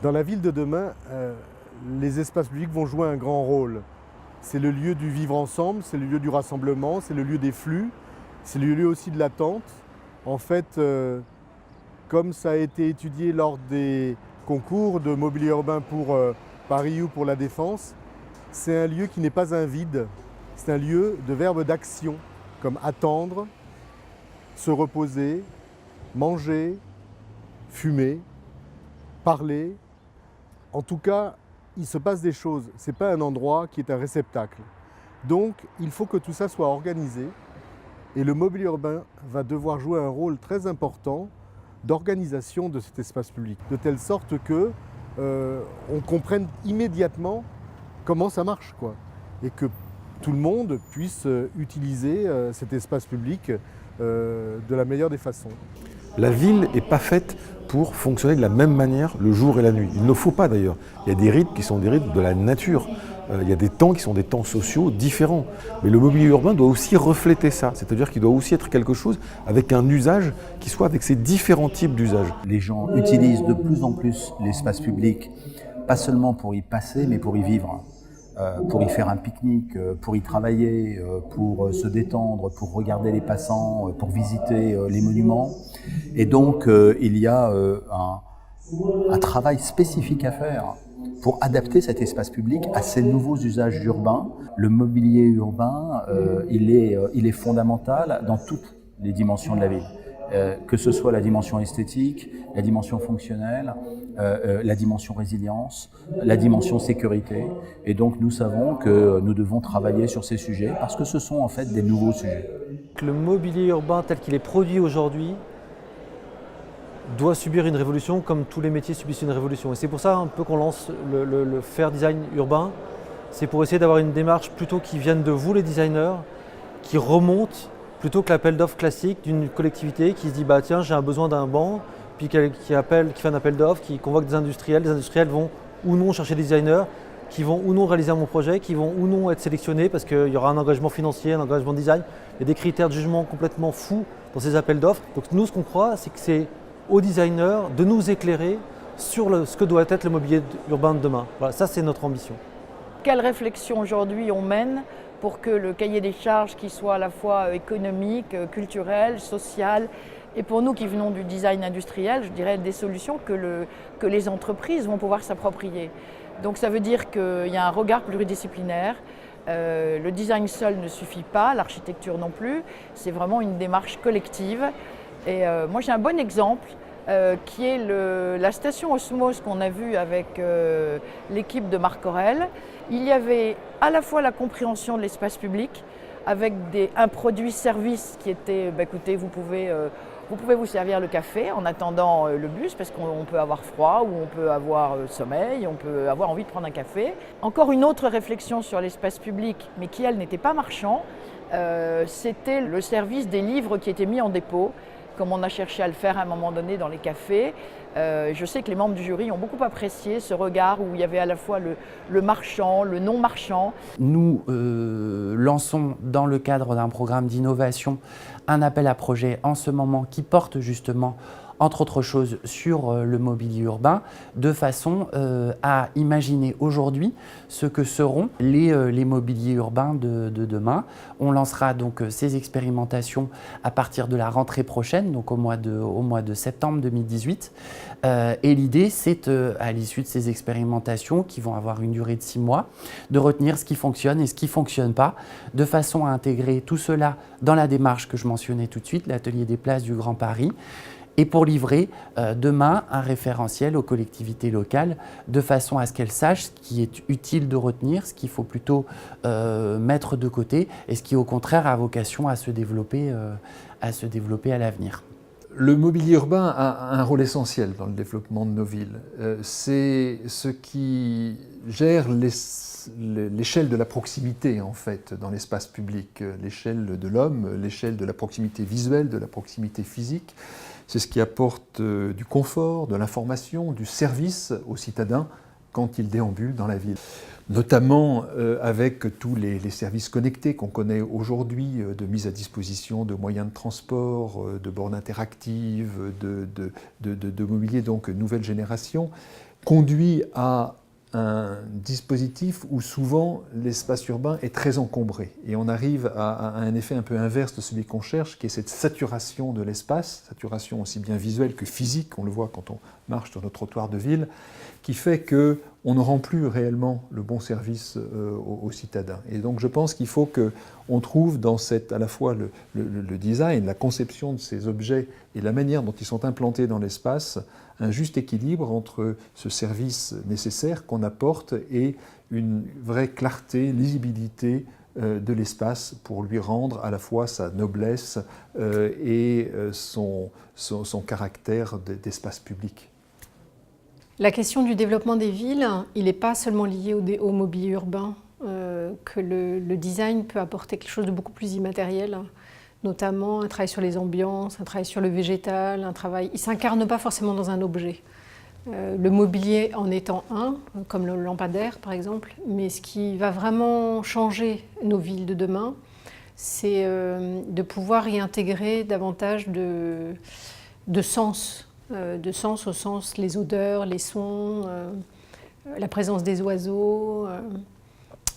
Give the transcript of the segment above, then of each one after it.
Dans la ville de demain, les espaces publics vont jouer un grand rôle. C'est le lieu du vivre ensemble, c'est le lieu du rassemblement, c'est le lieu des flux, c'est le lieu aussi de l'attente. En fait, comme ça a été étudié lors des concours de mobilier urbain pour Paris ou pour la Défense, c'est un lieu qui n'est pas un vide, c'est un lieu de verbe d'action, comme attendre, se reposer, manger, fumer, parler. En tout cas, il se passe des choses. Ce n'est pas un endroit qui est un réceptacle. Donc, il faut que tout ça soit organisé. Et le mobilier urbain va devoir jouer un rôle très important d'organisation de cet espace public, de telle sorte que on comprenne immédiatement comment ça marche, quoi, et que tout le monde puisse utiliser cet espace public de la meilleure des façons. La ville n'est pas faite pour fonctionner de la même manière le jour et la nuit. Il ne faut pas d'ailleurs. Il y a des rythmes qui sont des rythmes de la nature. Il y a des temps qui sont des temps sociaux différents. Mais le mobilier urbain doit aussi refléter ça. C'est-à-dire qu'il doit aussi être quelque chose avec un usage qui soit avec ces différents types d'usages. Les gens utilisent de plus en plus l'espace public, pas seulement pour y passer, mais pour y vivre. Pour y faire un pique-nique, pour y travailler, pour se détendre, pour regarder les passants, pour visiter les monuments. Et donc, il y a un travail spécifique à faire pour adapter cet espace public à ces nouveaux usages urbains. Le mobilier urbain, il est fondamental dans toutes les dimensions de la ville. Que ce soit la dimension esthétique, la dimension fonctionnelle, la dimension résilience, la dimension sécurité. Et donc nous savons que nous devons travailler sur ces sujets parce que ce sont en fait des nouveaux sujets. Le mobilier urbain tel qu'il est produit aujourd'hui doit subir une révolution comme tous les métiers subissent une révolution. Et c'est pour ça un peu qu'on lance le Fair Design urbain. C'est pour essayer d'avoir une démarche plutôt qui vienne de vous les designers, qui remonte plutôt que l'appel d'offres classique d'une collectivité qui se dit bah tiens j'ai un besoin d'un banc, puis qui fait un appel d'offres, qui convoque des industriels vont ou non chercher des designers, qui vont ou non réaliser mon projet, qui vont ou non être sélectionnés parce qu'il y aura un engagement financier, un engagement design, il y a des critères de jugement complètement fous dans ces appels d'offres. Donc nous ce qu'on croit c'est que c'est aux designers de nous éclairer sur ce que doit être le mobilier urbain de demain. Voilà, ça c'est notre ambition. Quelle réflexion aujourd'hui on mène pour que le cahier des charges qui soit à la fois économique, culturel, social, et pour nous qui venons du design industriel, je dirais des solutions que les entreprises vont pouvoir s'approprier. Donc ça veut dire qu'il y a un regard pluridisciplinaire. Le design seul ne suffit pas, l'architecture non plus. C'est vraiment une démarche collective. Et moi j'ai un bon exemple qui est la station Osmose qu'on a vue avec l'équipe de Marc Aurèle. Il y avait à la fois la compréhension de l'espace public avec un produit service qui était, écoutez, vous pouvez vous servir le café en attendant le bus parce qu'on peut avoir froid ou on peut avoir sommeil, on peut avoir envie de prendre un café. Encore une autre réflexion sur l'espace public, mais qui elle n'était pas marchand, c'était le service des livres qui étaient mis en dépôt, comme on a cherché à le faire à un moment donné dans les cafés. Je sais que les membres du jury ont beaucoup apprécié ce regard où il y avait à la fois le marchand, le non-marchand. Nous lançons dans le cadre d'un programme d'innovation un appel à projet en ce moment qui porte justement entre autres choses sur le mobilier urbain, de façon à imaginer aujourd'hui ce que seront les mobiliers urbains de demain. On lancera donc ces expérimentations à partir de la rentrée prochaine, donc au mois de septembre 2018. Et l'idée, c'est à l'issue de ces expérimentations, qui vont avoir une durée de 6 mois, de retenir ce qui fonctionne et ce qui ne fonctionne pas, de façon à intégrer tout cela dans la démarche que je mentionnais tout de suite, l'atelier des places du Grand Paris, et pour livrer demain un référentiel aux collectivités locales de façon à ce qu'elles sachent ce qui est utile de retenir, ce qu'il faut plutôt mettre de côté et ce qui au contraire a vocation à se développer à l'avenir. Le mobilier urbain a un rôle essentiel dans le développement de nos villes. C'est ce qui gère l'échelle de la proximité en fait dans l'espace public, l'échelle de l'homme, l'échelle de la proximité visuelle, de la proximité physique. C'est ce qui apporte du confort, de l'information, du service aux citadins quand ils déambulent dans la ville. Notamment avec tous les services connectés qu'on connaît aujourd'hui, de mise à disposition de moyens de transport, de bornes interactives, de mobilier, donc nouvelle génération, conduit à un dispositif où souvent l'espace urbain est très encombré. Et on arrive à un effet un peu inverse de celui qu'on cherche, qui est cette saturation de l'espace, saturation aussi bien visuelle que physique, on le voit quand on marche sur nos trottoirs de ville, qui fait qu'on ne rend plus réellement le bon service aux citadins. Et donc je pense qu'il faut qu'on trouve dans à la fois le design, la conception de ces objets et la manière dont ils sont implantés dans l'espace, un juste équilibre entre ce service nécessaire qu'on apporte et une vraie clarté, lisibilité de l'espace pour lui rendre à la fois sa noblesse et son caractère d'espace public. La question du développement des villes, il n'est pas seulement lié au mobilier urbain, que le design peut apporter quelque chose de beaucoup plus immatériel, notamment un travail sur les ambiances, un travail sur le végétal, il ne s'incarne pas forcément dans un objet. Le mobilier en étant un, comme le lampadaire par exemple, mais ce qui va vraiment changer nos villes de demain, c'est de pouvoir y intégrer davantage de sens au sens les odeurs, les sons, la présence des oiseaux,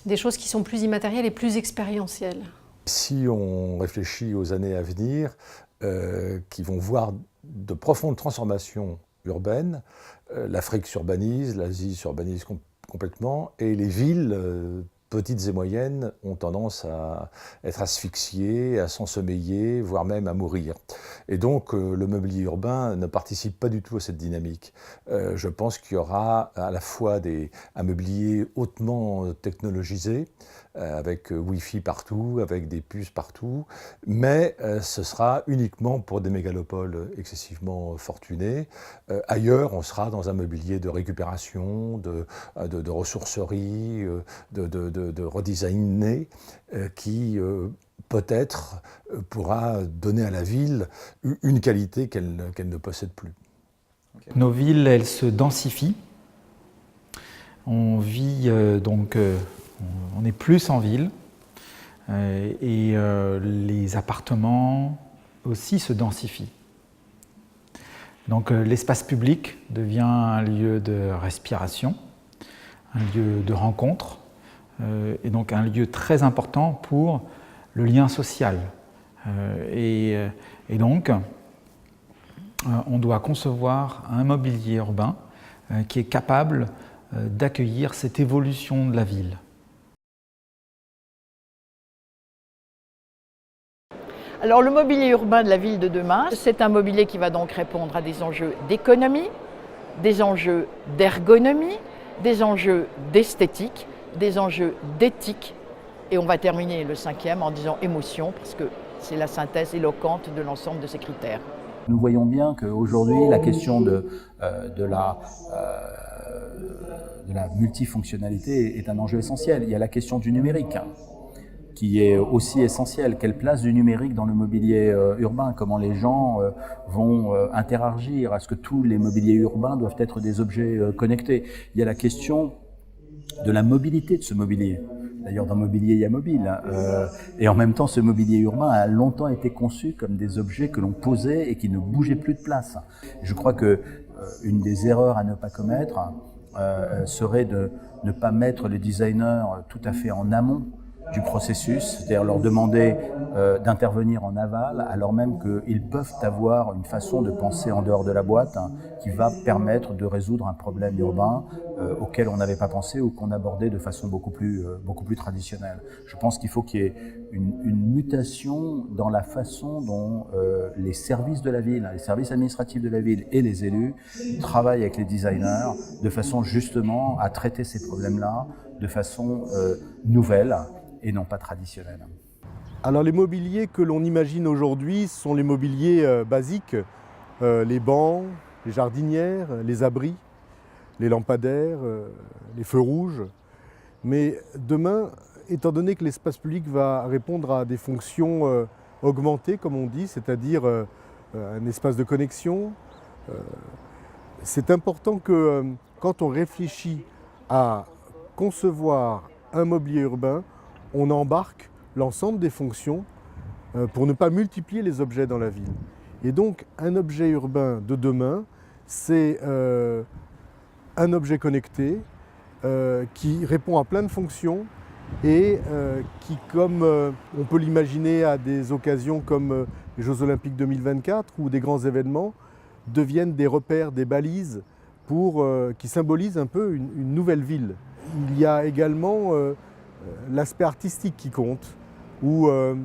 des choses qui sont plus immatérielles et plus expérientielles. Si on réfléchit aux années à venir, qui vont voir de profondes transformations urbaines, l'Afrique s'urbanise, l'Asie s'urbanise complètement, et les villes petites et moyennes ont tendance à être asphyxiées, à s'ensommeiller, voire même à mourir. Et donc le mobilier urbain ne participe pas du tout à cette dynamique. Je pense qu'il y aura à la fois un mobilier hautement technologisé, avec Wi-Fi partout, avec des puces partout, mais ce sera uniquement pour des mégalopoles excessivement fortunés. Ailleurs, on sera dans un mobilier de récupération, de ressourcerie, de redesigner, qui peut-être pourra donner à la ville une qualité qu'elle ne possède plus. Nos villes, elles se densifient. On vit on est plus en ville et les appartements aussi se densifient. Donc l'espace public devient un lieu de respiration, un lieu de rencontre et donc un lieu très important pour le lien social. Et donc on doit concevoir un mobilier urbain qui est capable d'accueillir cette évolution de la ville. Alors le mobilier urbain de la ville de demain, c'est un mobilier qui va donc répondre à des enjeux d'économie, des enjeux d'ergonomie, des enjeux d'esthétique, des enjeux d'éthique. Et on va terminer le 5e en disant émotion, parce que c'est la synthèse éloquente de l'ensemble de ces critères. Nous voyons bien qu'aujourd'hui, la question de la multifonctionnalité est un enjeu essentiel. Il y a la question du numérique, qui est aussi essentielle. Quelle place du numérique dans le mobilier urbain? Comment les gens vont interagir? Est-ce que tous les mobiliers urbains doivent être des objets connectés? Il y a la question de la mobilité de ce mobilier. D'ailleurs, dans mobilier, il y a mobile. Et en même temps, ce mobilier urbain a longtemps été conçu comme des objets que l'on posait et qui ne bougeaient plus de place. Je crois que une des erreurs à ne pas commettre serait de ne pas mettre les designers tout à fait en amont du processus, c'est-à-dire leur demander d'intervenir en aval, alors même qu'ils peuvent avoir une façon de penser en dehors de la boîte qui va permettre de résoudre un problème urbain auquel on n'avait pas pensé ou qu'on abordait de façon beaucoup plus traditionnelle. Je pense qu'il faut qu'il y ait une mutation dans la façon dont les services de la ville, les services administratifs de la ville et les élus travaillent avec les designers de façon justement à traiter ces problèmes-là de façon nouvelle et non pas traditionnelle. Alors les mobiliers que l'on imagine aujourd'hui sont les mobiliers basiques, les bancs, les jardinières, les abris, les lampadaires, les feux rouges. Mais demain, étant donné que l'espace public va répondre à des fonctions augmentées, comme on dit, c'est-à-dire un espace de connexion, c'est important que quand on réfléchit à concevoir un mobilier urbain, on embarque l'ensemble des fonctions pour ne pas multiplier les objets dans la ville. Et donc un objet urbain de demain, c'est un objet connecté qui répond à plein de fonctions et qui, comme on peut l'imaginer à des occasions comme les Jeux Olympiques 2024 ou des grands événements, deviennent des repères, des balises qui symbolisent un peu une nouvelle ville. Il y a également l'aspect artistique qui compte, où le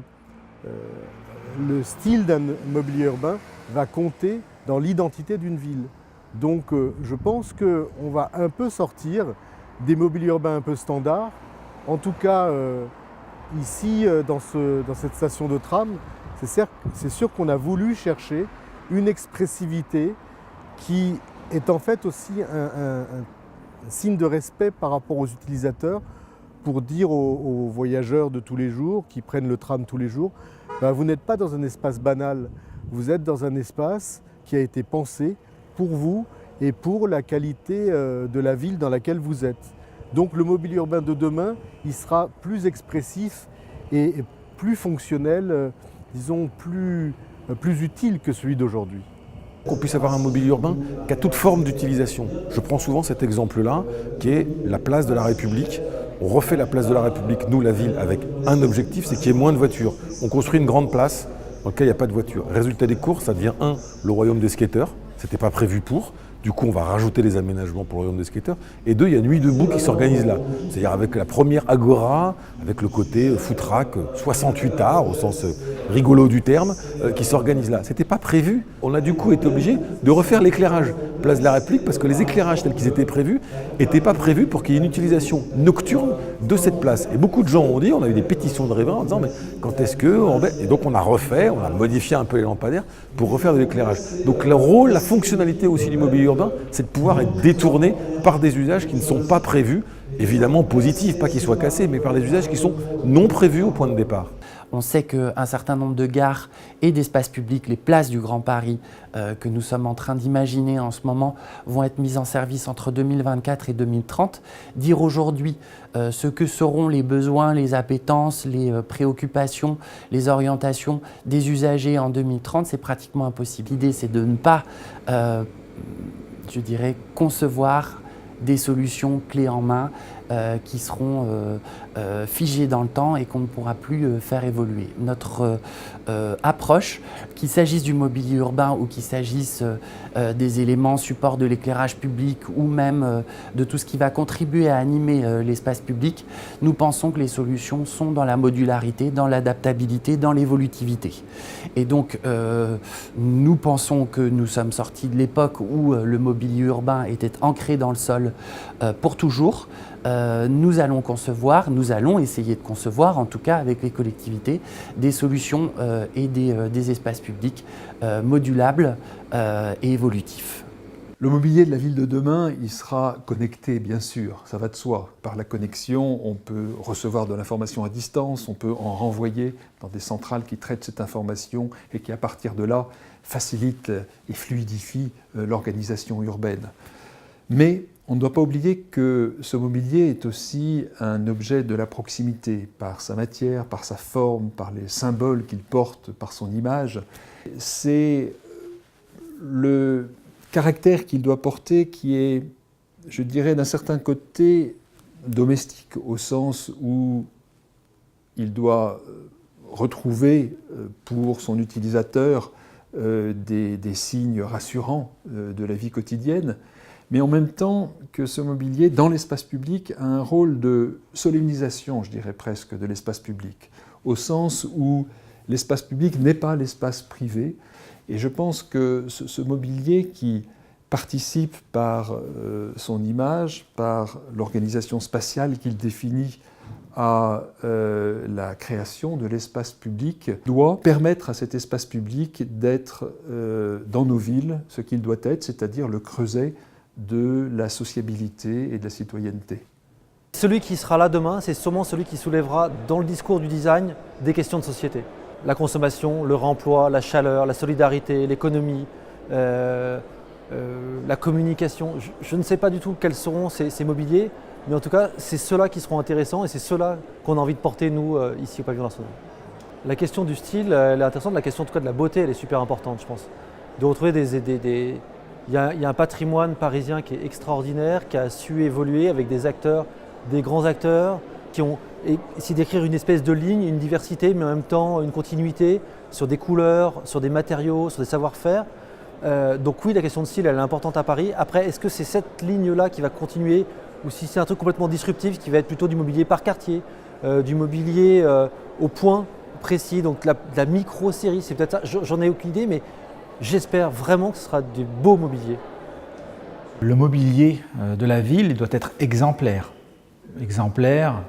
style d'un mobilier urbain va compter dans l'identité d'une ville. Donc je pense qu'on va un peu sortir des mobiliers urbains un peu standards. En tout cas, ici, dans cette station de tram, c'est sûr qu'on a voulu chercher une expressivité qui est en fait aussi un signe de respect par rapport aux utilisateurs, pour dire aux voyageurs de tous les jours, qui prennent le tram tous les jours, vous n'êtes pas dans un espace banal, vous êtes dans un espace qui a été pensé pour vous et pour la qualité de la ville dans laquelle vous êtes. Donc le mobilier urbain de demain, il sera plus expressif et plus fonctionnel, disons plus utile que celui d'aujourd'hui. Qu'on puisse avoir un mobilier urbain qui a toute forme d'utilisation. Je prends souvent cet exemple-là, qui est la place de la République. On refait la place de la République, nous, la ville, avec un objectif, c'est qu'il y ait moins de voitures. On construit une grande place dans laquelle il n'y a pas de voitures. Résultat des courses, ça devient le royaume des skateurs. C'était pas prévu pour. Du coup, on va rajouter les aménagements pour le royaume des skateurs. Et 2, il y a Nuit debout qui s'organise là. C'est-à-dire avec la première agora, avec le côté foutraque, 68 arts au sens rigolo du terme, qui s'organise là. C'était pas prévu. On a du coup été obligé de refaire l'éclairage Place de la République parce que les éclairages tels qu'ils étaient prévus n'étaient pas prévus pour qu'il y ait une utilisation nocturne de cette place. Et beaucoup de gens ont dit, on a eu des pétitions de riverains en disant mais quand est-ce que... Et donc on a refait, on a modifié un peu les lampadaires pour refaire de l'éclairage. Donc le rôle, la fonctionnalité aussi du mobilier urbain, c'est de pouvoir être détourné par des usages qui ne sont pas prévus, évidemment positifs, pas qu'ils soient cassés, mais par des usages qui sont non prévus au point de départ. On sait qu'un certain nombre de gares et d'espaces publics, les places du Grand Paris que nous sommes en train d'imaginer en ce moment, vont être mises en service entre 2024 et 2030. Dire aujourd'hui ce que seront les besoins, les appétences, les préoccupations, les orientations des usagers en 2030, c'est pratiquement impossible. L'idée, c'est de ne pas, je dirais, concevoir des solutions clés en main qui seront figées dans le temps et qu'on ne pourra plus faire évoluer. Notre approche, qu'il s'agisse du mobilier urbain ou qu'il s'agisse des éléments support de l'éclairage public ou même de tout ce qui va contribuer à animer l'espace public, nous pensons que les solutions sont dans la modularité, dans l'adaptabilité, dans l'évolutivité. Et donc, nous pensons que nous sommes sortis de l'époque où le mobilier urbain était ancré dans le sol pour toujours. Nous allons essayer de concevoir, en tout cas avec les collectivités, des solutions et des espaces publics modulables et évolutifs. Le mobilier de la ville de demain, il sera connecté, bien sûr, ça va de soi. Par la connexion, on peut recevoir de l'information à distance, on peut en renvoyer dans des centrales qui traitent cette information et qui, à partir de là, facilitent et fluidifient l'organisation urbaine. Mais on ne doit pas oublier que ce mobilier est aussi un objet de la proximité, par sa matière, par sa forme, par les symboles qu'il porte, par son image. C'est le caractère qu'il doit porter qui est, je dirais, d'un certain côté domestique, au sens où il doit retrouver pour son utilisateur des signes rassurants de la vie quotidienne, mais en même temps que ce mobilier, dans l'espace public, a un rôle de solennisation, je dirais presque, de l'espace public, au sens où l'espace public n'est pas l'espace privé. Et je pense que ce mobilier qui participe par son image, par l'organisation spatiale qu'il définit à la création de l'espace public, doit permettre à cet espace public d'être dans nos villes ce qu'il doit être, c'est-à-dire le creuset de la sociabilité et de la citoyenneté. Celui qui sera là demain, c'est sûrement celui qui soulèvera dans le discours du design des questions de société. La consommation, le réemploi, la chaleur, la solidarité, l'économie, la communication. Je ne sais pas du tout quels seront ces mobiliers, Mais en tout cas, c'est ceux-là qui seront intéressants et c'est ceux-là qu'on a envie de porter, nous, ici au pavillon d'Arsenal. La question du style, elle est intéressante. La question en tout cas de la beauté, elle est super importante, je pense. De retrouver il y a un patrimoine parisien qui est extraordinaire, qui a su évoluer avec des acteurs, des grands acteurs, qui ont essayé d'écrire une espèce de ligne, une diversité, mais en même temps une continuité sur des couleurs, sur des matériaux, sur des savoir-faire. Donc oui, la question de style, elle est importante à Paris. Après, est-ce que c'est cette ligne-là qui va continuer ou si c'est un truc complètement disruptif qui va être plutôt du mobilier par quartier, du mobilier au point précis, donc de la micro-série, c'est peut-être ça, j'en ai aucune idée, mais j'espère vraiment que ce sera du beau mobilier. Le mobilier de la ville doit être exemplaire. Exemplaire,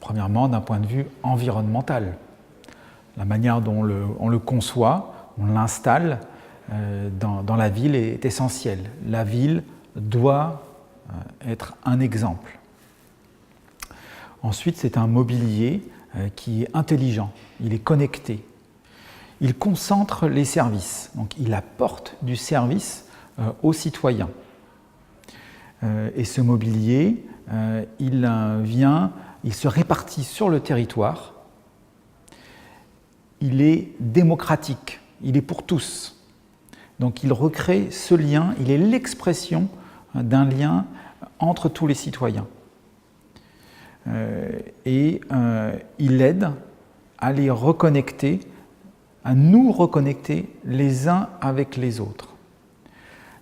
premièrement, d'un point de vue environnemental. La manière dont on le conçoit, on l'installe dans la ville est essentielle. La ville doit être un exemple. Ensuite, c'est un mobilier qui est intelligent, il est connecté. Il concentre les services, donc il apporte du service aux citoyens. Et ce mobilier, il se répartit sur le territoire. Il est démocratique, il est pour tous. Donc il recrée ce lien, il est l'expression d'un lien entre tous les citoyens. Et il aide à les reconnecter, à nous reconnecter les uns avec les autres.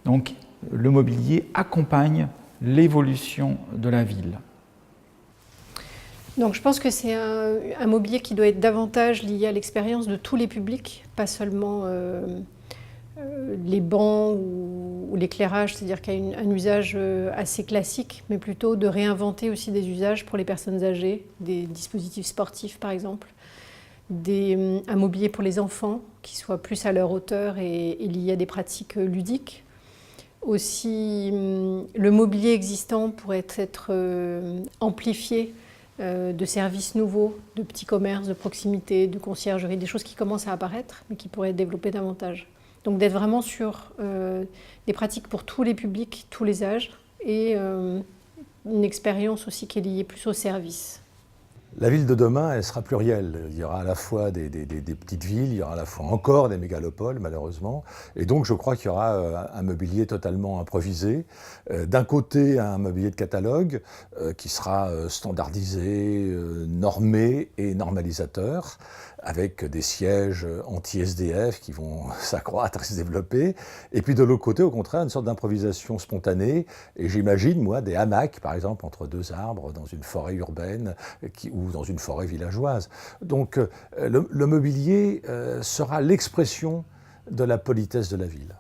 Donc le mobilier accompagne l'évolution de la ville. Donc je pense que c'est un mobilier qui doit être davantage lié à l'expérience de tous les publics, pas seulement les bancs ou l'éclairage, c'est-à-dire qu'il y a un usage assez classique, mais plutôt de réinventer aussi des usages pour les personnes âgées, des dispositifs sportifs par exemple, un mobilier pour les enfants qui soit plus à leur hauteur et lié à des pratiques ludiques. Aussi, le mobilier existant pourrait être amplifié de services nouveaux, de petits commerces, de proximité, de conciergerie, des choses qui commencent à apparaître, mais qui pourraient être développées davantage. Donc d'être vraiment sur des pratiques pour tous les publics, tous les âges, et une expérience aussi qui est liée plus au service. La ville de demain, elle sera plurielle. Il y aura à la fois des petites villes, il y aura à la fois encore des mégalopoles, malheureusement. Et donc, je crois qu'il y aura un mobilier totalement improvisé. D'un côté, un mobilier de catalogue qui sera standardisé, normé et normalisateur, avec des sièges anti-SDF qui vont s'accroître et se développer. Et puis de l'autre côté, au contraire, une sorte d'improvisation spontanée. Et j'imagine, moi, des hamacs, par exemple, entre deux arbres dans une forêt urbaine ou dans une forêt villageoise. Donc le mobilier sera l'expression de la politesse de la ville.